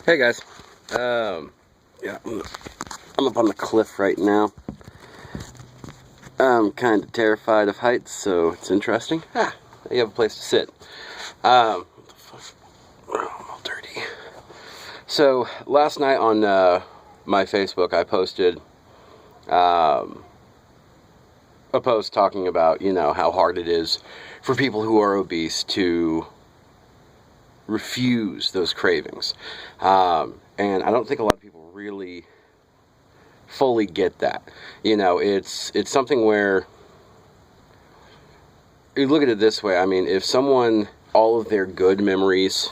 Hey guys, yeah, I'm up on the cliff right now. I'm kind of terrified of heights, so it's interesting. You have a place to sit. What the fuck? Oh, I'm all dirty. So last night on my Facebook, I posted a post talking about, how hard it is for people who are obese to refuse those cravings. And I don't think a lot of people really fully get that. It's something where you look at it this way. I mean, if someone, all of their good memories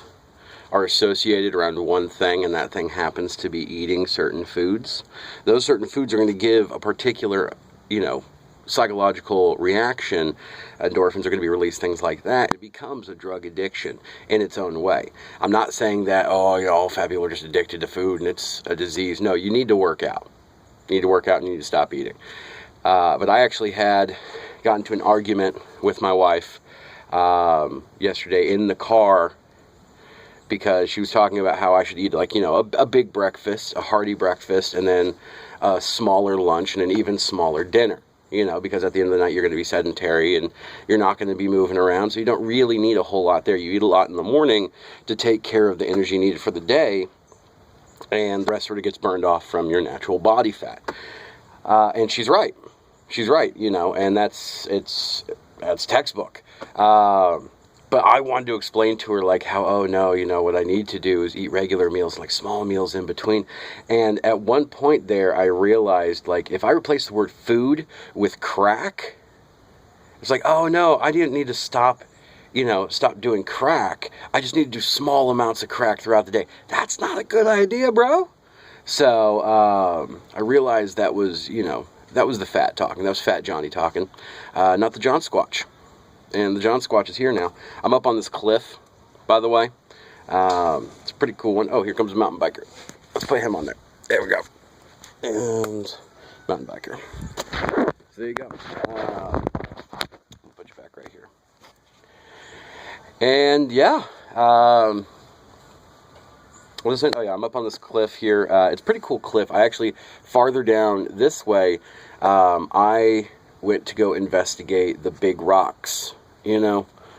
are associated around one thing, and that thing happens to be eating certain foods, those certain foods are going to give a particular, psychological reaction. Endorphins are going to be released, things like that. It becomes a drug addiction in its own way. I'm not saying that, all fat people are just addicted to food and it's a disease. No, you need to work out. You need to work out and you need to stop eating. But I actually had gotten into an argument with my wife yesterday in the car because she was talking about how I should eat a big breakfast, a hearty breakfast, and then a smaller lunch and an even smaller dinner. Because at the end of the night you're going to be sedentary and you're not going to be moving around, so you don't really need a whole lot there. You eat a lot in the morning to take care of the energy needed for the day, and the rest sort of gets burned off from your natural body fat. And she's right. And that's textbook. But I wanted to explain to her, how, what I need to do is eat regular meals, small meals in between. And at one point there, I realized, if I replace the word food with crack, it's oh, no, I didn't need to stop doing crack. I just need to do small amounts of crack throughout the day. That's not a good idea, bro. So I realized that was the fat talking. That was Fat Johnny talking, not the John Squatch. And the John Squatch is here now. I'm up on this cliff, by the way. It's a pretty cool one. Oh, here comes a mountain biker. Let's put him on there. There we go. And mountain biker. So there you go. I'll put you back right here. And yeah, what was it? Oh yeah, I'm up on this cliff here. It's a pretty cool cliff. I actually, farther down this way, I went to go investigate the big rocks, and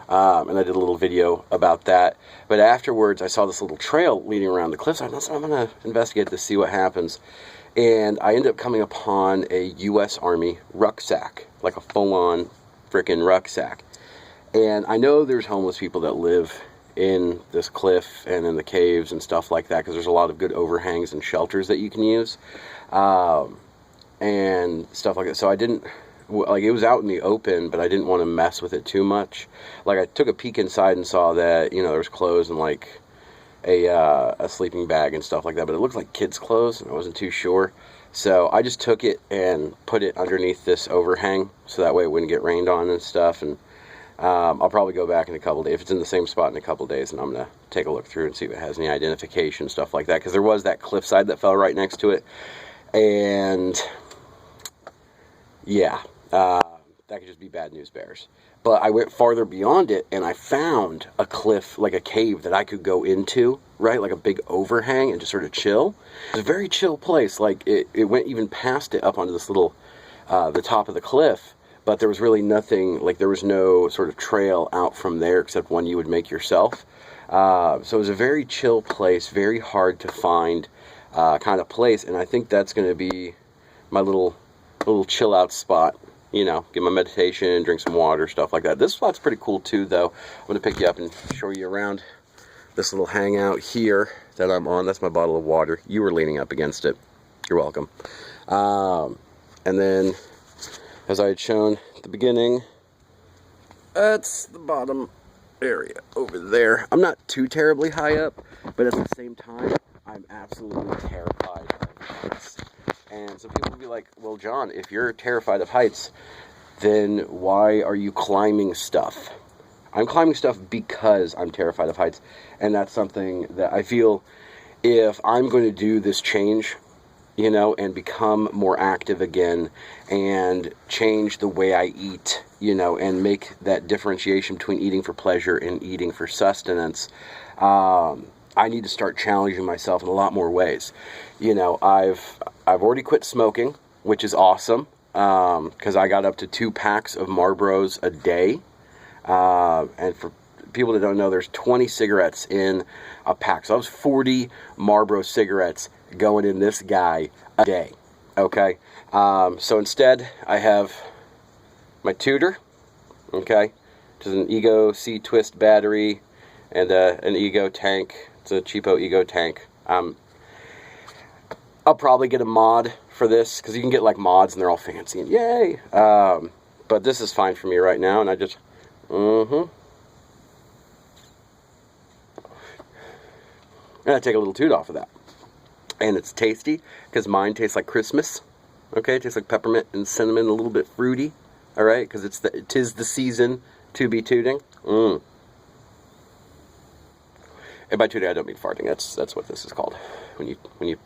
I did a little video about that. But afterwards, I saw this little trail leading around the cliffside, and I said, I'm going to investigate this, see what happens. And I ended up coming upon a U.S. Army rucksack, like a full-on frickin' rucksack. And I know there's homeless people that live in this cliff and in the caves and stuff like that, because there's a lot of good overhangs and shelters that you can use, and stuff like that. So I didn't, it was out in the open, but I didn't want to mess with it too much. I took a peek inside and saw that, there was clothes and a sleeping bag and stuff like that, but it looked like kids' clothes, and I wasn't too sure. So I just took it and put it underneath this overhang, so that way it wouldn't get rained on and stuff. And I'll probably go back in a couple days. If it's in the same spot in a couple days, and I'm going to take a look through and see if it has any identification, stuff like that, because there was that cliffside that fell right next to it. And yeah, that could just be bad news bears. But I went farther beyond it, and I found a cliff, like a cave that I could go into, right? Like a big overhang, and just sort of chill. It was a very chill place. It went even past it up onto this little, the top of the cliff. But there was really nothing, there was no sort of trail out from there except one you would make yourself. So it was a very chill place, very hard to find kind of place. And I think that's going to be my little chill out spot. Get my meditation, drink some water, stuff like that. This spot's pretty cool too, though. I'm going to pick you up and show you around this little hangout here that I'm on. That's my bottle of water. You were leaning up against it. You're welcome. And then, as I had shown at the beginning, that's the bottom area over there. I'm not too terribly high up, but at the same time, I'm absolutely terrified of heights. And some people will be like, well, John, if you're terrified of heights, then why are you climbing stuff? I'm climbing stuff because I'm terrified of heights. And that's something that I feel, if I'm going to do this change, and become more active again and change the way I eat, and make that differentiation between eating for pleasure and eating for sustenance, I need to start challenging myself in a lot more ways. You know, I've already quit smoking, which is awesome, because I got up to 2 packs of Marlboros a day. And for people that don't know, there's 20 cigarettes in a pack. So I was 40 Marlboro cigarettes going in this guy a day. Okay. So instead, I have my Tudor, okay, which is an Ego C-twist battery and an Ego tank. It's a cheapo Ego tank. I'll probably get a mod for this, because you can get like mods and they're all fancy and yay. But this is fine for me right now, and I just, and I take a little toot off of that. And it's tasty, because mine tastes like Christmas. Okay, it tastes like peppermint and cinnamon, a little bit fruity. All right, because it is the season to be tooting. And by tooting, I don't mean farting. That's what this is called when you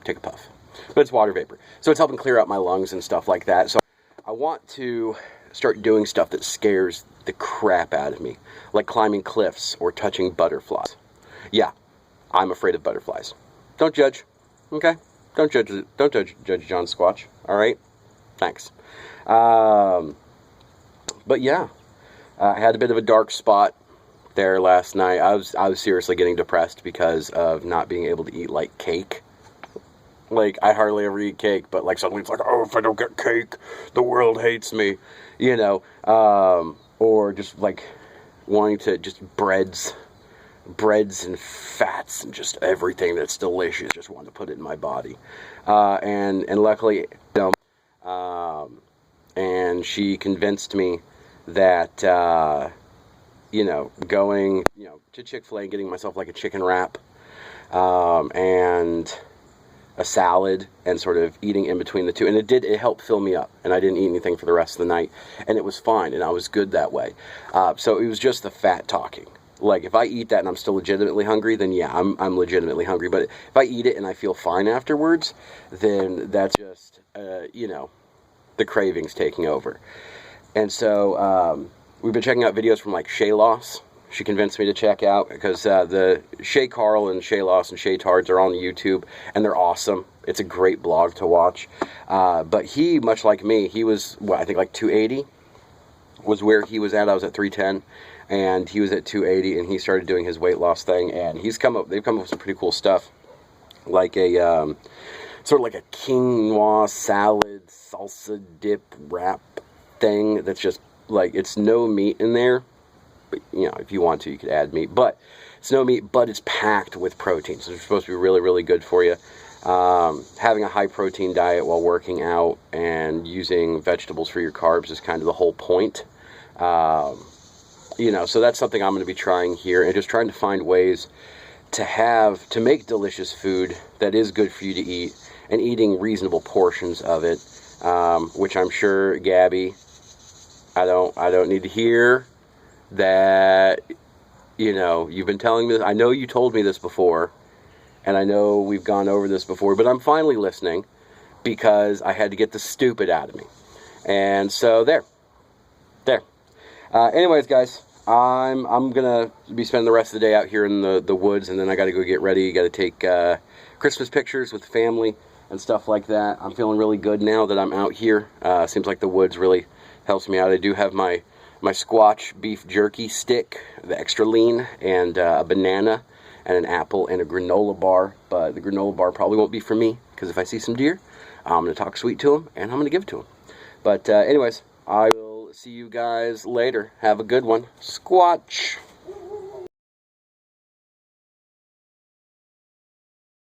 take a puff. But it's water vapor, so it's helping clear out my lungs and stuff like that. So I want to start doing stuff that scares the crap out of me, like climbing cliffs or touching butterflies. Yeah, I'm afraid of butterflies. Don't judge, okay? Don't judge John Squatch. All right, thanks. But yeah, I had a bit of a dark spot there last night. I was seriously getting depressed because of not being able to eat like cake. Like, I hardly ever eat cake, but like suddenly it's like, oh, if I don't get cake, the world hates me, you know. Or just like wanting to just breads and fats and just everything that's delicious. Just want to put it in my body. And luckily, and she convinced me that, going, to Chick-fil-A and getting myself like a chicken wrap, and a salad, and sort of eating in between the two. And it helped fill me up, and I didn't eat anything for the rest of the night, and it was fine, and I was good that way. So it was just the fat talking. Like, if I eat that and I'm still legitimately hungry, then yeah, I'm legitimately hungry. But if I eat it and I feel fine afterwards, then that's just, the cravings taking over. And so we've been checking out videos from like Shay Loss. She convinced me to check out, because the Shay Carl and Shay Loss and Shay Tards are on YouTube, and they're awesome. It's a great blog to watch. But he, much like me, he was, I think like 280 was where he was at. I was at 310, and he was at 280, and he started doing his weight loss thing, and they've come up with some pretty cool stuff, like a sort of like a quinoa salad salsa dip wrap thing that's just like, it's no meat in there. But, if you want to, you could add meat, but it's no meat, but it's packed with protein, so it's supposed to be really, really good for you. Having a high protein diet while working out and using vegetables for your carbs is kind of the whole point. So that's something I'm going to be trying here, and just trying to find ways to make delicious food that is good for you to eat, and eating reasonable portions of it, which I'm sure, Gabby, I don't need to hear that, you've been telling me this. I know you told me this before, and I know we've gone over this before, but I'm finally listening, because I had to get the stupid out of me. And so there. Anyways, guys, I'm gonna be spending the rest of the day out here in the woods, and then I got to go get ready. Got to take Christmas pictures with family and stuff like that. I'm feeling really good now that I'm out here. Seems like the woods really helps me out. I do have my Squatch beef jerky stick, the extra lean, and a banana and an apple and a granola bar. But the granola bar probably won't be for me, because if I see some deer, I'm going to talk sweet to them, and I'm going to give it to them. But anyways, I will see you guys later. Have a good one. Squatch!